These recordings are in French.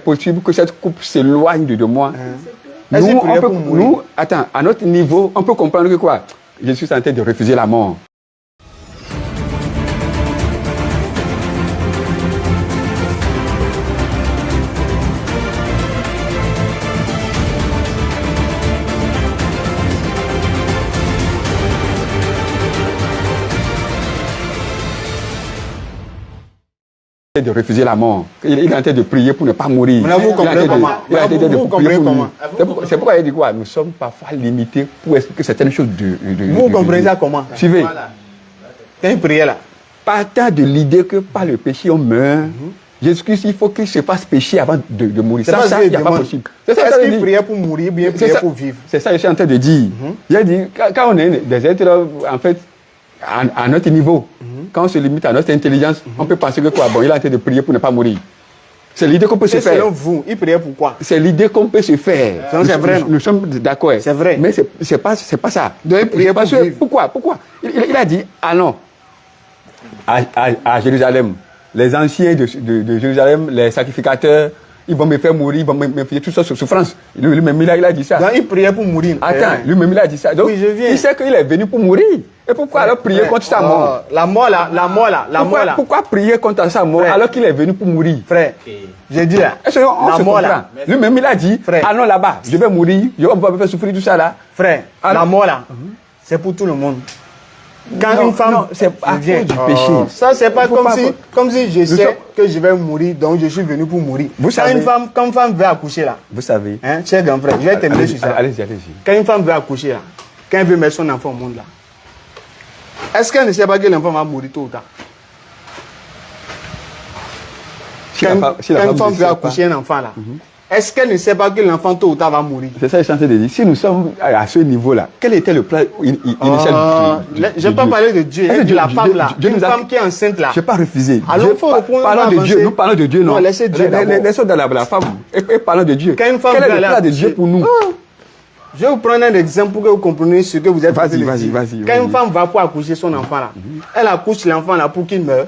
possible que cette coupe s'éloigne de moi. Nous, attends, à notre niveau, on peut comprendre que quoi? Je suis en train de refuser la mort. De refuser la mort. Il est en train de prier pour ne pas mourir. Mais là, vous comprenez comment? C'est pourquoi il dit quoi? Nous sommes parfois limités pour expliquer certaines choses Vous comprenez ça comment? Suivez. Quand il priait là. Partant de l'idée que par le péché on meurt, Jésus-Christ, il faut qu'il se fasse pécher avant de mourir. Ça, il n'y a pas possible. Est-ce qu'il priait pour mourir, bien prier pour vivre? C'est ça que je suis en train de dire. Il a dit, quand on est des êtres, en fait, à notre niveau, quand on se limite à notre intelligence, on peut penser que quoi? Bon, il est en train de prier pour ne pas mourir. C'est l'idée qu'on peut se faire. Selon vous, il priait pourquoi? C'est l'idée qu'on peut se faire. C'est vrai. Nous sommes d'accord. C'est vrai. Mais c'est pas ça. Donc il priait pour vivre. Pourquoi il a dit, ah non, à Jérusalem, les anciens de Jérusalem, les sacrificateurs, ils vont me faire mourir, ils vont me faire toutes sortes de souffrances. Lui-même, il a dit ça. Donc il priait pour mourir. Attends, lui-même, il a dit ça. Donc, oui, je viens. Il sait qu'il est venu pour mourir. Et pourquoi alors prier contre sa mort? La mort là. Pourquoi prier contre sa mort alors qu'il est venu pour mourir? Frère, j'ai dit là. La mort là. Lui-même, il a dit, ah non, là-bas, je vais mourir, je vais me faire souffrir tout ça là. Frère, la mort là, c'est pour tout le monde. Quand une femme c'est à cause du péché. Ça, c'est pas comme si je sais que je vais mourir, donc je suis venu pour mourir. Quand une femme veut accoucher là, vous savez, cher grand frère, je vais terminer sur ça. Allez-y. Quand une femme veut accoucher là, quand elle veut mettre son enfant au monde là, est-ce qu'elle ne sait pas que l'enfant va mourir tôt ou tard? Quand une femme veut accoucher un enfant là, est-ce qu'elle ne sait pas que l'enfant tôt ou tard va mourir? C'est ça que je suis en train de dire. Si nous sommes à ce niveau-là, quel était le plan initial je n'ai pas parlé de Dieu, de la femme là. Une femme qui est enceinte là. Je n'ai pas refusé. Alors il faut parlons de Dieu. Nous parlons de Dieu, non? Non, laissez Dieu d'abord. Laissons dans la femme. Et parlons de Dieu. Quel est le plan de Dieu pour nous? Je vais vous prendre un exemple pour que vous compreniez ce que vous êtes. Vas-y. Quand une femme va pour accoucher son enfant là, elle accouche l'enfant là pour qu'il meure.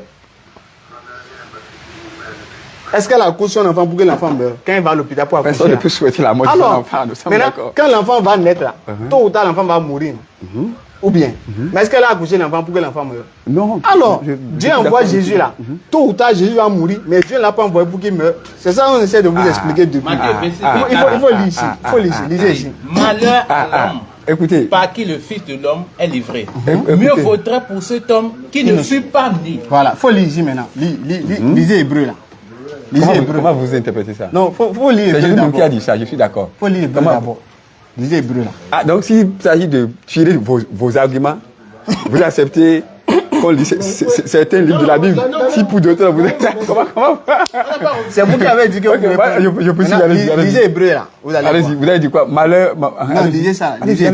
Est-ce qu'elle accouche son enfant pour que l'enfant meure? Quand elle va à l'hôpital pour accoucher. Personne ne peut souhaiter la mort de son enfant. Nous sommes d'accord. Quand l'enfant va naître là, tôt ou tard l'enfant va mourir. Ou bien. Mais est-ce qu'elle a accouché l'enfant pour que l'enfant meure? Non. Alors, Dieu envoie Jésus là. Tôt ou tard Jésus va mourir, mais Dieu ne l'a pas envoyé pour qu'il meure. C'est ça qu'on essaie de vous expliquer depuis. Il faut lire ici. Il faut lire ici. Lisez ici. Malheur à l'homme. Écoutez. Par qui le Fils de l'homme est livré. Mieux vaudrait pour cet homme qui ne fut pas né. Voilà, il faut lire ici maintenant. Lisez hébreu là. Comment vous interprétez ça? Non, faut lire hébreu. C'est Jésus qui a dit ça, je suis d'accord. Il faut lire hébreu d'abord. Lisez hébreu là. Ah, donc s'il s'agit de tirer vos arguments, vous acceptez qu'on lit certains livres de la Bible. Si pour d'autres, vous êtes. Comment c'est vous qui avez dit que vous pouvez. Je peux suivre. Lisez hébreu là. Allez-y, vous avez dit quoi? Malheur. Non, lisez ça. Allez-y.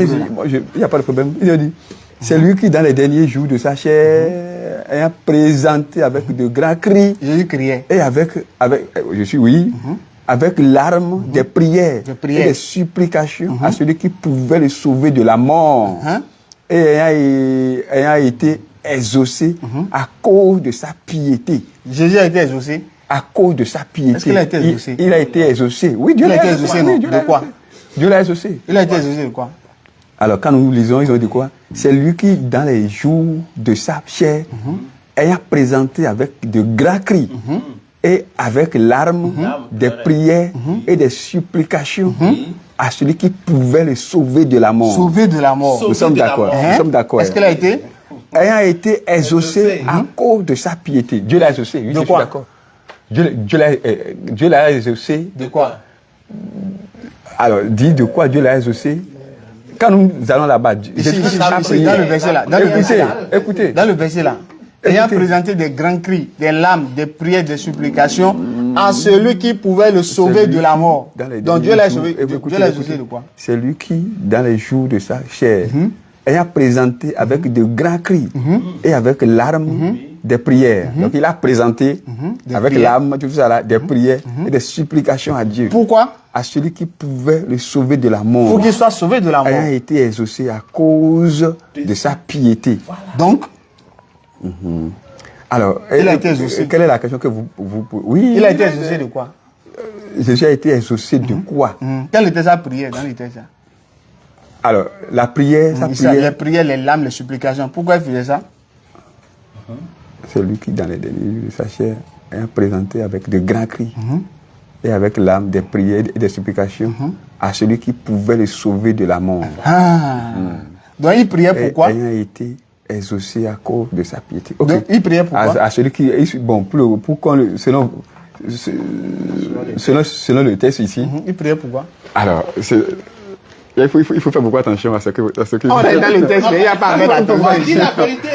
Il n'y a pas de problème. Il a dit. C'est lui qui, dans les derniers jours de sa chair, a présenté avec de grands cris. Jésus criait. Et avec larmes, des prières et des supplications à celui qui pouvait le sauver de la mort. Et ayant été exaucé à cause de sa piété. Jésus a été exaucé à cause de sa piété. Est-ce qu'il a été exaucé? Il a été exaucé. Oui, Dieu l'a été exaucé. De quoi? Dieu l'a exaucé. Il a été exaucé de quoi? Alors, quand nous lisons, ils ont dit quoi? C'est lui qui, dans les jours de sa chair, ayant présenté avec de grands cris et avec larmes, des prières et des supplications à celui qui pouvait le sauver de la mort. Sauver de la mort. Nous sommes d'accord. Nous sommes d'accord. Est-ce qu'il a été? Ayant été exaucé à cause de sa piété. Dieu l'a exaucé. Oui, de je quoi? suis d'accord. Dieu l'a exaucé. De quoi? Alors, dis de quoi Dieu l'a exaucé. Quand nous allons là-bas, ici, dans le verset là. Écoutez. Dans le verset là. Ayant présenté des grands cris, des larmes, des prières, des supplications à celui qui pouvait le sauver de la mort. Donc Dieu l'a sauvé. Dieu l'a exaucé de quoi? C'est lui qui, dans les jours de sa chair, ayant présenté avec de grands cris et avec larmes des prières. Donc il a présenté avec larmes, tout ça là, des prières et des supplications à Dieu. Pourquoi? À celui qui pouvait le sauver de la mort. Pour qu'il soit sauvé de la mort. Ayant été exaucé à cause de sa piété. Voilà. Donc, alors, il a été exaucé. Quelle est la question que vous oui. Il a été exaucé de quoi? Jésus a été exaucé de quoi? Quelle était sa prière dans les textes? Alors, la prière, sa Les prière, prières, les larmes, les supplications. Pourquoi il faisait ça? c'est lui qui, dans les derniers jours de sa chair, a présenté avec de grands cris et avec l'âme des prières et des supplications à celui qui pouvait le sauver de la mort. Donc il priait pourquoi? Ayant été exaucé à cause de sa piété. Ok. Donc il priait pourquoi? À celui qui, bon, pour qu'on, selon le texte ici. Il priait pourquoi? Alors, il faut faire beaucoup attention à ce que. On reste dans le texte, il n'y a pas à faire attention ici.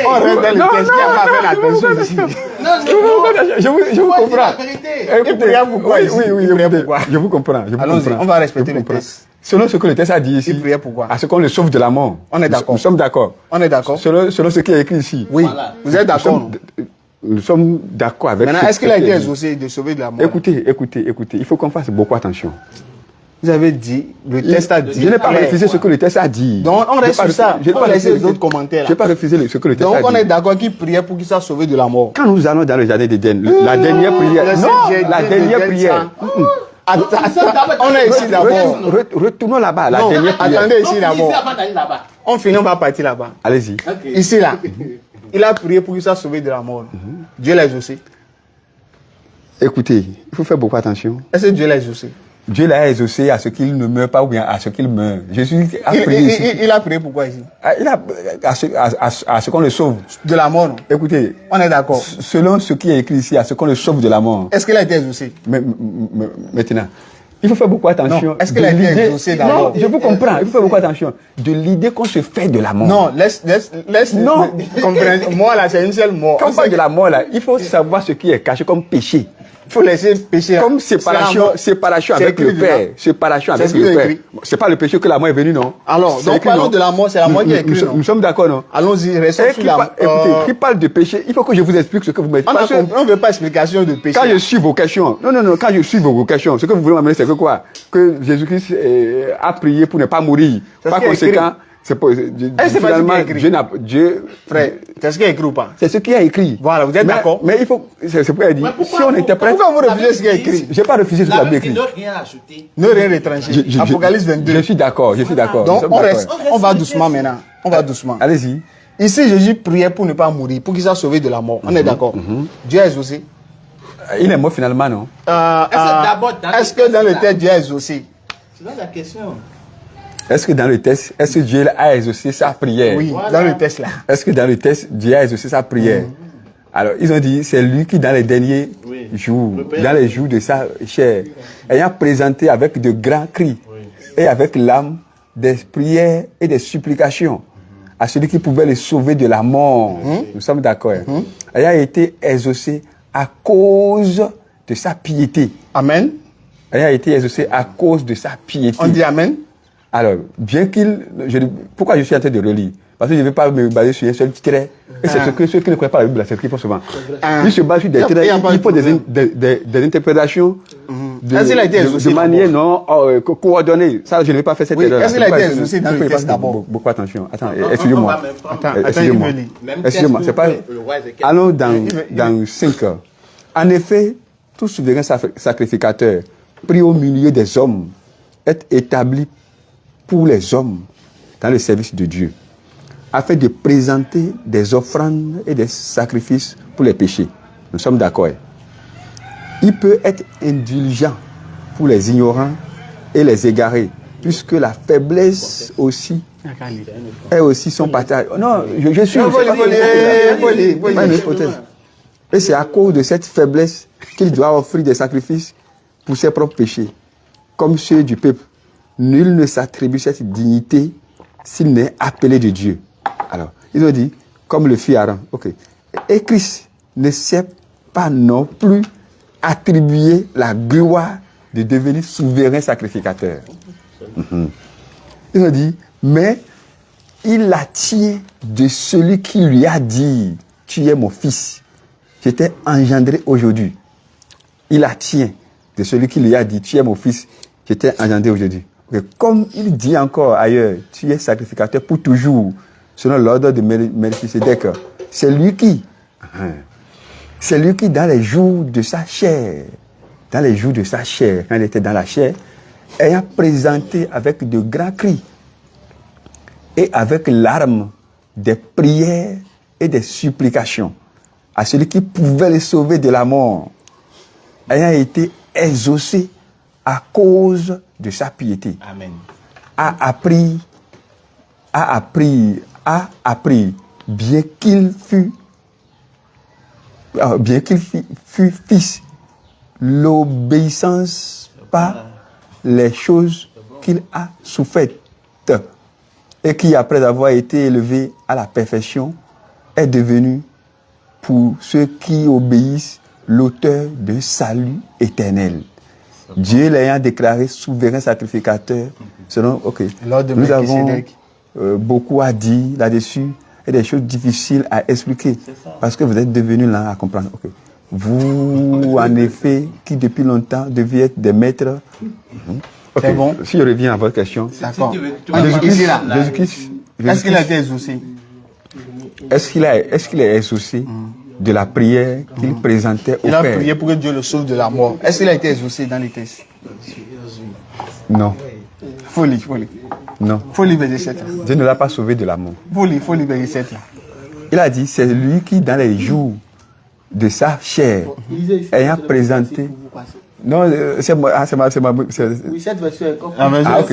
On reste dans le texte, il n'y a pas à faire attention ici. Je vous comprends. Il priait pourquoi ici? Oui, je vous comprends. Allons-y, on va respecter le texte. Selon ce que le texte a dit ici. Il priait pourquoi? À ce qu'on le sauve de la mort. On est d'accord. Nous sommes d'accord. On est d'accord. Selon ce qui est écrit ici. Oui. Vous êtes d'accord? Nous sommes d'accord avec. Maintenant, est-ce qu'il a été exaucé de sauver de la mort? Écoutez. Il faut qu'on fasse beaucoup attention. Vous avez dit, le texte a dit. Je n'ai pas refusé ce que le texte a dit. Donc on reste sur ça. On va laisser d'autres commentaires. Je n'ai pas refusé ce que le texte a dit. Donc on est d'accord qu'il priait pour qu'il soit sauvé de la mort. Quand nous allons dans le jardin d'Éden, la dernière prière. Non, la dernière prière. On est ici d'abord. Retournons là-bas, la dernière prière. Attendez ici d'abord. On finit, on va partir là-bas. Allez-y. Ici là. Il a prié pour qu'il soit sauvé de la mort. Dieu l'a exaucé. Écoutez, il faut faire beaucoup attention. Est-ce que Dieu l'a exaucé? Dieu l'a exaucé à ce qu'il ne meure pas ou bien à ce qu'il meurt. Jésus a prié ici. Il a prié pourquoi ici? À ce qu'on le sauve. De la mort, non? Écoutez. On est d'accord. Selon ce qui est écrit ici, à ce qu'on le sauve de la mort. Est-ce qu'il a été exaucé? Maintenant, il faut faire beaucoup attention. Est-ce qu'il a été exaucé d'abord? Non, je vous comprends. Il faut faire beaucoup attention. De l'idée qu'on se fait de la mort. Non, laisse. Non. Moi là, c'est une seule mort. Quand on parle de la mort là, il faut savoir ce qui est caché comme péché. Il faut laisser pécher. Comme séparation avec le Père. Séparation avec le Père. C'est pas le péché que la mort est venue, non? Alors, donc parlons de la mort, c'est la mort qui est écrite. Nous sommes d'accord, non? Allons-y, restons sur la mort. Écoutez, qui parle de péché, il faut que je vous explique ce que vous mettez. On ne veut pas explication de péché. Quand je suis vos questions, quand je suis vos questions, ce que vous voulez m'amener, c'est que quoi? Que Jésus-Christ a prié pour ne pas mourir. Par conséquent, c'est pas finalement Dieu. Frère, c'est ce qui est écrit ou pas? C'est ce qui est écrit. Voilà, vous êtes d'accord? Mais il faut, c'est pourquoi il dit, si on interprète. Pourquoi vous refusez ce qui est écrit? J'ai pas refusé ce qui est écrit. Ne rien ajouter. Ne rien retrancher. Apocalypse 22. Je suis d'accord. Donc on va doucement maintenant. On va doucement. Allez-y. Ici, Jésus priait pour ne pas mourir, pour qu'il soit sauvé de la mort. On est d'accord? Dieu a exaucé. Il est mort finalement, non? Est-ce que dans le texte, Dieu a exaucé? C'est là la question. Est-ce que dans le texte, est-ce que Dieu a exaucé sa prière? Oui, dans le texte là. Est-ce que dans le texte, Dieu a exaucé sa prière? Alors, ils ont dit, c'est lui qui, dans les derniers jours, dans les jours de sa chair, ayant présenté avec de grands cris et avec l'âme des prières et des supplications à celui qui pouvait le sauver de la mort. Nous sommes d'accord. Ayant été exaucé à cause de sa piété. Amen. Ayant été exaucé à cause de sa piété. On dit Amen. Alors, bien qu'il... Pourquoi je suis en train de relire? Parce que je ne vais pas me baser sur un seul trait. Et c'est ce que ceux qui ne croient pas la Bible, c'est ce qu'ils font souvent. Ils se basent sur des traits, ils font des interprétations de manière non coordonnée. Ça, je ne vais pas faire cette erreur. Est-ce qu'il a été exaucé dans le texte d'abord? Beaucoup attention. Attends, excusez-moi. Excusez-moi. Excusez-moi, c'est pas... Allons dans 5 heures. En effet, tout souverain sacrificateur, pris au milieu des hommes, est établi pour les hommes dans le service de Dieu, afin de présenter des offrandes et des sacrifices pour les péchés. Nous sommes d'accord. Il peut être indulgent pour les ignorants et les égarés, puisque la faiblesse aussi est aussi son partage. Non, je suis... Et c'est à cause de cette faiblesse qu'il doit offrir des sacrifices pour ses propres péchés, comme ceux du peuple. Nul ne s'attribue cette dignité s'il n'est appelé de Dieu. Alors, ils ont dit, comme le fit Aaron. Ok. Et Christ ne s'est pas non plus attribué la gloire de devenir souverain sacrificateur. Ils ont dit, mais il la tient de celui qui lui a dit, tu es mon fils, je t'ai engendré aujourd'hui. Il la tient de celui qui lui a dit, tu es mon fils, je t'ai engendré aujourd'hui. Okay. Comme il dit encore ailleurs, tu es sacrificateur pour toujours, selon l'ordre de Melchisédek. C'est lui qui, dans les jours de sa chair, dans les jours de sa chair, quand il était dans la chair, ayant présenté avec de grands cris et avec larmes des prières et des supplications à celui qui pouvait le sauver de la mort, ayant été exaucé à cause de sa piété. Amen. A appris, bien qu'il fût fils, l'obéissance par les choses qu'il a souffertes, et qui, après avoir été élevé à la perfection, est devenu, pour ceux qui obéissent, l'auteur d'un salut éternel. Dieu l'ayant déclaré souverain sacrificateur, selon, nous avons beaucoup à dire là-dessus, et des choses difficiles à expliquer, parce que vous êtes devenus là à comprendre. Vous, en effet, qui depuis longtemps deviez être des maîtres. C'est bon. Si je reviens à votre question. D'accord. Jésus-Christ, est-ce qu'il a été exaucé? Est-ce qu'il est exaucé de la prière qu'il présentait au Père? Il a prié pour que Dieu le sauve de la mort. Est-ce qu'il a été exaucé dans les textes? Non. Faut lire. Non. Faut lire verset 7. Dieu ne l'a pas sauvé de la mort. Faut lire verset 7 là. Il a dit, c'est lui qui, dans les jours de sa chair, ayant présenté... Non, c'est moi. Oui, cette version est comme...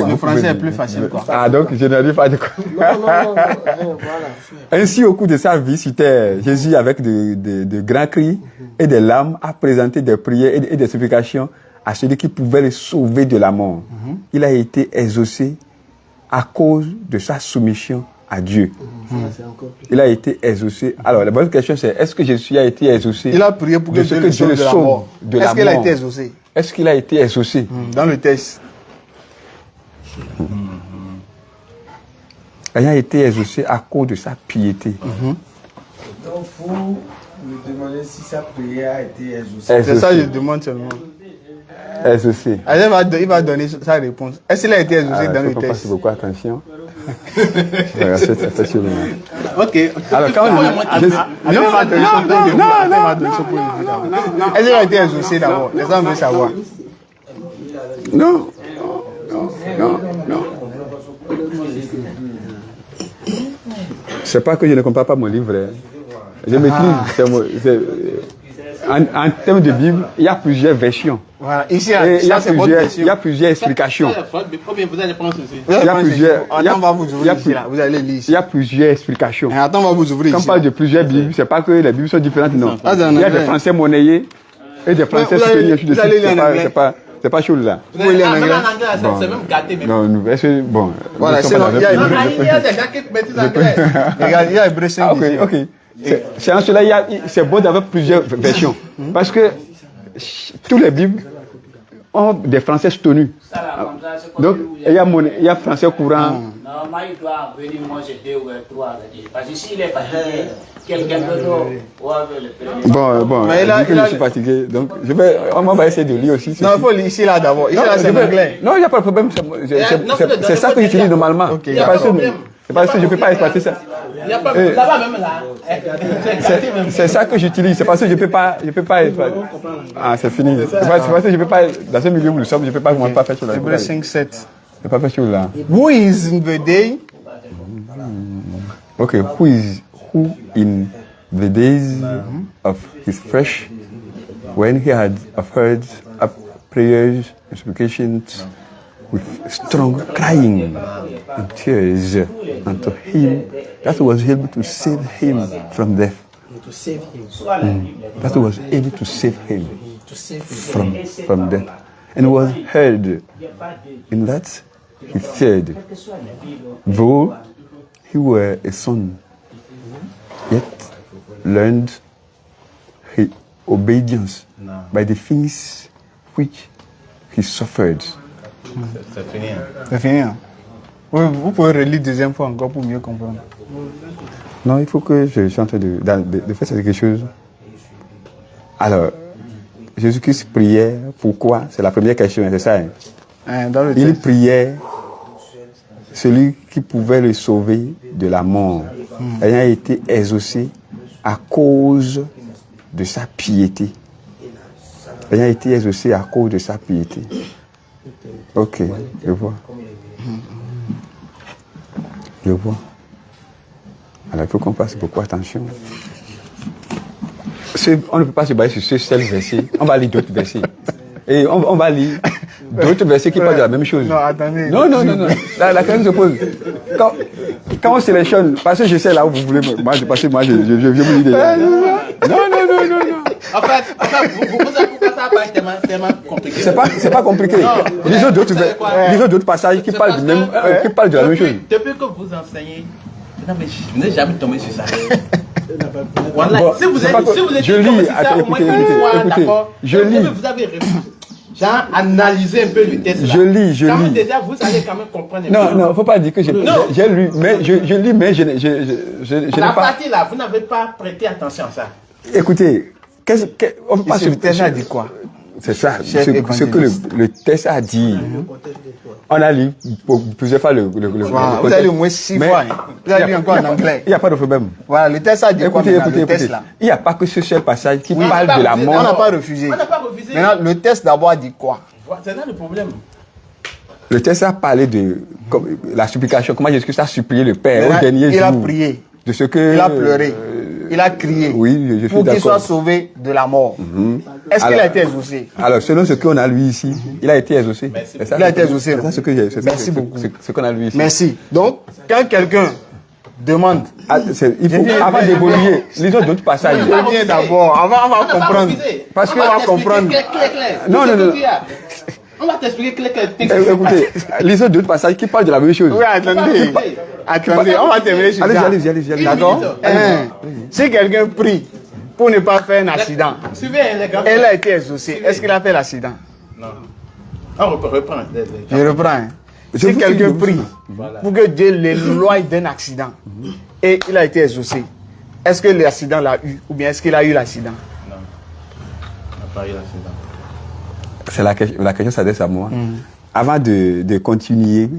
Le français est plus facile, quoi. Ah, donc je n'arrive pas de quoi. Non, voilà. Ainsi, au cours de sa vie sur terre, Jésus, avec de grands cris et des larmes, a présenté des prières et des supplications à celui qui pouvait le sauver de la mort. Il a été exaucé à cause de sa soumission à Dieu. Il a été exaucé. Alors, la bonne question c'est, est-ce que Jésus a été exaucé? Il a prié pour que Dieu le sauve de la mort. Est-ce qu'il a été exaucé? Est-ce qu'il a été exaucé? Dans le texte. Ayant été exaucé à cause de sa piété. Donc, vous me demandez si sa prière a été exaucée. C'est ça que je demande seulement. Exaucé. Il va donner sa réponse. Est-ce qu'il a été exaucé dans le texte? Faites beaucoup attention. Ok. Alors, quand non. Est-ce qu'il a été exaucé d'abord? Les gens veulent savoir. Non. C'est pas que je ne comprends pas mon livre. Je maîtrise. En termes de Bible, il y a plusieurs versions. Voilà. Ici, il y a plusieurs explications. Vous allez prendre ceci. Vous allez lire ici. Il y a plusieurs explications. Attends, on va vous ouvrir. Quand on parle de plusieurs Bibles, c'est pas que les Bibles sont différentes, non. Il y a des Français monnayés et des Français soutenus dessus. C'est pas chaud là. Vous allez lire en anglais. C'est même gâté. Non, bon. Voilà, il y a des gens qui mettent l'anglais. Regarde, il y a Hébreux 5. Ok. C'est en cela, c'est bon d'avoir plusieurs versions. Parce que tous les Bibles ont des Français soutenus. Donc, il y a Français courant. Normalement, il doit venir manger 2 ou 3. Parce que s'il est fatigué, quelqu'un d'autre. Bon, mais là, je suis fatigué. Donc, on va essayer de lire aussi. Non, il faut lire ici là d'abord. Ici là, c'est anglais. Non, il n'y a pas de problème. C'est ça que j'utilise normalement. C'est parce que je ne peux pas exploiter ça. Là-bas même là. C'est ça que j'utilise. C'est parce que je ne peux pas exploiter. Ah, c'est fini. C'est parce que je ne peux pas, dans ce milieu où nous sommes, je ne peux pas faire chose là. Hébreux 5, 7. Je ne peux pas faire chose là. Who is in the day? Okay, who in the days of his flesh, when he had heard up prayers and supplications with strong crying and tears unto him that was able to save him from death. To save him. That was able to save him from death. And was heard in that he feared, though he were a son, yet learned his obedience by the things which he suffered. C'est fini. C'est fini. Vous pouvez relire deuxième fois encore pour mieux comprendre. Non, il faut que je suis en train de faire quelque chose. Alors, Jésus-Christ priait, pourquoi? C'est la première question, c'est ça. Il priait celui qui pouvait le sauver de la mort, ayant été exaucé à cause de sa piété. ayant été exaucé à cause de sa piété. Ok, je vois. Je vois. Alors il faut qu'on fasse beaucoup attention. On ne peut pas se baser sur ce seul verset. On va lire d'autres versets. Et on va lire d'autres versets qui parlent de la même chose. Non, attendez. Non. La question se pose. Quand on sélectionne, parce que je sais là où vous voulez. Moi, je vous dis déjà. Non. En fait, pourquoi ça n'a pas été tellement compliqué? C'est pas compliqué. Lisons d'autres passages qui parlent de la même chose. Depuis que vous enseignez, non, mais je n'ai jamais tombé sur ça. Voilà. Bon, si vous êtes je lis, écoutez, je lis. Vous avez genre analysé un peu le texte là. Je lis. Déjà, vous allez quand même comprendre. Non, faut pas dire que j'ai lu, mais je lis, mais je n'ai la pas. partie là, vous n'avez pas prêté attention à ça. Écoutez, on peut pas Le texte a dit quoi? C'est ça, ce que le texte a dit. On a lu plusieurs fois le Vous avez lu au moins 6 fois. Vous avez lu encore en anglais. Il n'y a pas de problème. Voilà, le texte a dit quoi maintenant, le texte là? Il n'y a pas que ce seul passage qui parle de la mort. On n'a pas refusé. Maintenant, le texte d'abord a dit quoi? C'est là le problème. Le texte a parlé de la supplication, comment Jésus-Christ a supplié le Père au dernier jour. Il a prié. De ce que, il a pleuré. Il a crié. Oui, je suis pour qu'il soit d'accord. sauvé de la mort. Est-ce qu'il a été exaucé? Alors, selon ce qu'on a lu ici, il a été exaucé. Il a été exaucé. C'est ça Merci beaucoup. Ce qu'on a lu ici. Merci. Donc, quand quelqu'un demande... Il faut, avant d'évoluer, lisons d'autres passages. Je viens d'abord, on va comprendre. Parce qu'on va comprendre. Non. On va t'expliquer clair. Écoutez, lisons d'autres passages qui parlent de la même chose. Oui, attendez, on va terminer sur ça. Allez. D'accord? Si quelqu'un prie pour ne pas faire un accident, Suivez les gars. elle a été exaucée. Est-ce qu'il a fait l'accident? Non. On reprend. Je reprends. Si quelqu'un prie pour que Dieu l'éloigne d'un accident et il a été exaucé, est-ce que l'accident l'a eu ou bien est-ce qu'il a eu l'accident? Non. Il n'a pas eu l'accident. C'est la question s'adresse à moi. Avant de continuer,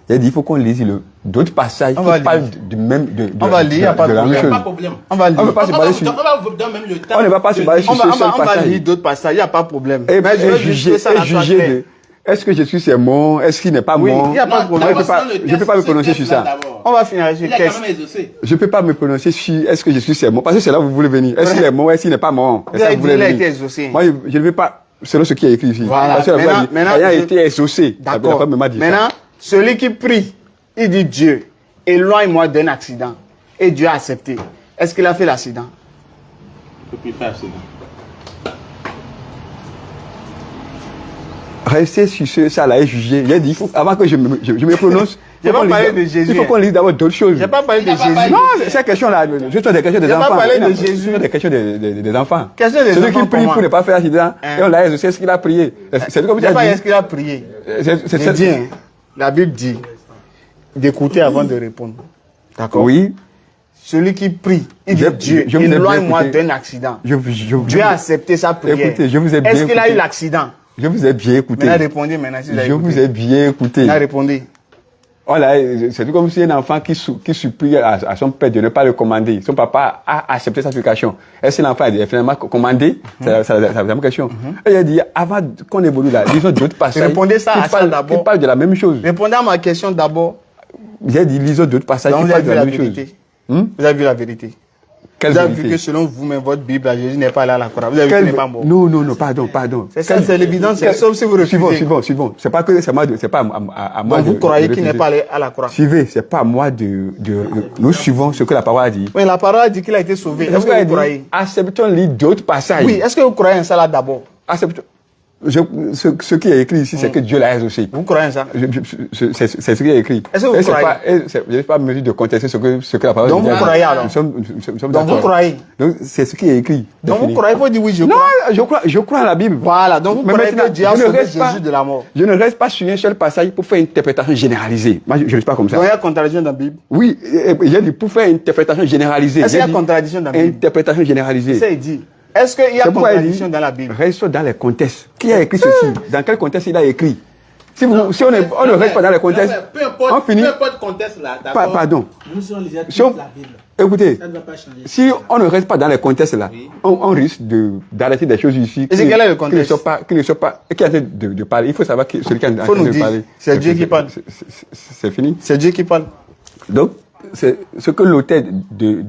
il a dit il faut qu'on lise d'autres passages qui parlent du même on va lire, il n'y a pas de problème. On va lire. On ne va pas se baser sur. On va vous donner même le temps. On ne va pas se baser sur ce seul On va passage. lire d'autres passages, il n'y a pas de problème. Et juger de. Est-ce que Jésus c'est mort? Est-ce qu'il n'est pas Oui, mort? il n'y a pas de problème. Je ne peux pas me prononcer sur ça. On va finir sur le Il a texte. quand même exaucé. Je ne peux pas me prononcer sur est-ce que Jésus c'est mort? Parce que c'est là où vous voulez venir. Est-ce qu'il est mort? Est-ce qu'il n'est pas mort? Il a été exaucé. Moi, je ne veux pas. Selon ce qui est écrit ici. Voilà. Parce que maintenant, il a été exaucé. D'accord. Maintenant, celui qui prie, il dit Dieu, éloigne-moi d'un accident. Et Dieu a accepté. Est-ce qu'il a fait l'accident? Je peux faire accident. Restez sur ça là et juger. Il a dit, avant que je me prononce, j'ai pas parlé de Jésus. Il faut qu'on lise d'abord d'autres choses. J'ai pas parlé de Jésus. Non, ces questions-là, je suis des questions des enfants. J'ai pas parlé de Jésus. Ce sont des questions des enfants. Question des Celui enfants qui prie pour ne pas faire accident, et on l'a exaucé, est-ce qu'il a prié? C'est comme tu as dit. Est-ce qu'il a prié? C'est dit, la Bible dit d'écouter avant de répondre. D'accord? Oui. Celui qui prie, il dit Dieu, éloigne-moi d'un accident. Dieu a accepté sa prière. Écoutez, je vous ai bien Est-ce qu'il a eu l'accident? Je vous ai bien écouté. Maintenant, répondez maintenant si vous avez écouté. Je vous ai bien écouté. Maintenant, répondez. C'est comme si un enfant qui supplie à son père de ne pas le commander. Son papa a accepté sa supplication. Est-ce que l'enfant a finalement commandé? C'est la même question. Et il a dit, avant qu'on évolue là, lisons d'autres passages. Répondez ça à ça d'abord. Qui parlent de la même chose. Répondez à ma question d'abord. J'ai dit, lisons d'autres passages qui parlent de la même chose. Vous avez vu la vérité? Vous avez vu que selon vous-même, votre Bible, Jésus n'est pas allé à la croix. Vous avez vu qu'il n'est pas mort. Non, pardon. C'est ça, c'est l'évidence. Sauf si vous refusez. Suivons. C'est pas que c'est moi, c'est pas à moi. Donc vous croyez qu'il n'est pas allé à la croix. Suivez, c'est pas à moi nous suivons ce que la parole a dit. Oui, la parole a dit qu'il a été sauvé. Est-ce que vous croyez? Acceptons d'autres passages. Oui, est-ce que vous croyez en ça là d'abord? Acceptons. Ce qui est écrit ici, c'est que Dieu l'a exaucé. Vous croyez en ça? C'est ce qui est écrit. Est-ce que vous croyez? Je n'ai pas mesure de contester ce que la parole dit. Donc vous croyez alors? Nous sommes donc vous croyez? Donc c'est ce qui est écrit. Donc vous croyez? Vous dites oui, je crois. Non, je crois en la Bible. Voilà, donc vous croyez que Dieu a sauvé Jésus de la mort. Je ne reste pas sur un seul passage pour faire une interprétation généralisée. Moi, je ne reste pas comme ça. Donc il y a contradiction dans la Bible? Oui, j'ai dit pour faire une interprétation généralisée. Est-ce qu'il y a contradiction dans la Bible? Interprétation généralisée. C'est ça, il dit. Est-ce qu'il y a contradiction dans la Bible? Restons dans les contextes. Qui a écrit ceci? Dans quel contexte il a écrit? Si on ne reste pas dans les contextes, Peu importe, on finit. peu importe le contexte là, d'accord. Pardon. Nous allons lire toute Si on- la Bible. Écoutez, Ça ne va pas changer. si on ne reste pas dans les contextes là, on risque d'arrêter des choses ici c'est quel est le contexte? qui ne sont pas, qui est en train de parler. Il faut savoir que celui qui est en Faut train nous de dire, parler. c'est Dieu qui parle. C'est fini. C'est Dieu qui parle. Donc, c'est ce que l'auteur du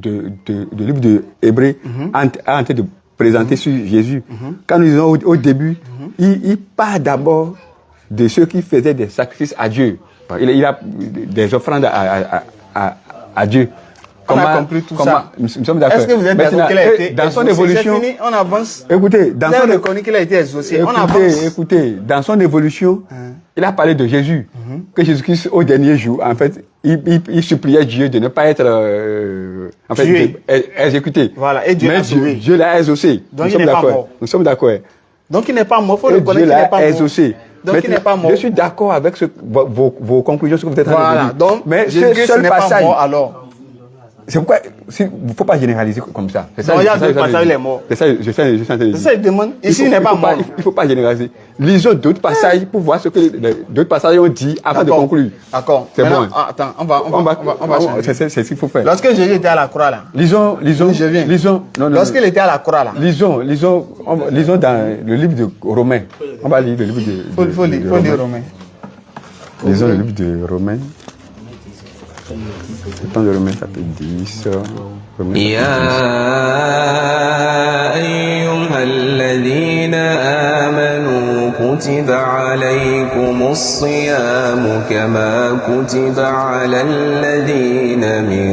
livre de Hébreux a en train de présenter sur Jésus. Quand nous disons au début, il parle d'abord de ceux qui faisaient des sacrifices à Dieu. Il a des offrandes à Dieu. On a compris tout ça. Nous sommes d'accord. Est-ce que vous êtes d'accord Maintenant, qu'il a été dans son exaucé? évolution, C'est fini, on avance. écoutez, dans Vous son avez reconnu qu'il a été exaucé. On avance. écoutez, dans son évolution, il a parlé de Jésus. Que Jésus-Christ, au dernier jour, en fait, il suppliait Dieu de ne pas être exécuté. Voilà, et Dieu Mais l'a sauvé. Dieu l'a exaucé. Donc, Nous il n'est sommes pas d'accord. mort. Nous sommes d'accord. Donc il n'est pas mort. Il faut Et reconnaître Dieu qu'il n'est pas l'a mort. exaucé. Donc il n'est pas mort. Je suis d'accord avec vos conclusions, ce que vous êtes en train de Voilà. dire. Donc mais Jésus ce seul n'est pas passage, mort alors. c'est pourquoi il ne faut pas généraliser comme ça. C'est ça, Non, il y a c'est ça, deux c'est ça, passages, il est mort. C'est ça, je suis en train de dire. C'est ça, il demande. Ici, Il il n'est faut- pas il faut mort. Il ne faut pas généraliser. Lisons d'autres passages pour voir ce que d'autres passages ont dit avant de D'accord. conclure. D'accord. C'est Maintenant, bon. attends, on va changer. C'est ce qu'il faut faire. Lorsque Jésus était à la croix là. Lisons. Je viens. Lisons. Non, Lorsqu'il était à la croix là. Lisons dans le livre de Romains. On va lire le livre de. Faut lire Romain. Lisons le livre de Romains. Le temps de Romains, chapitre 10. Romains, يا أيها الذين آمنوا كتب عليكم الصيام كما كتب على الذين من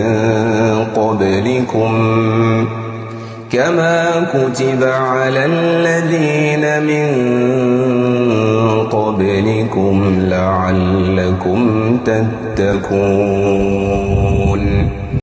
قبلكم لعلكم تتقون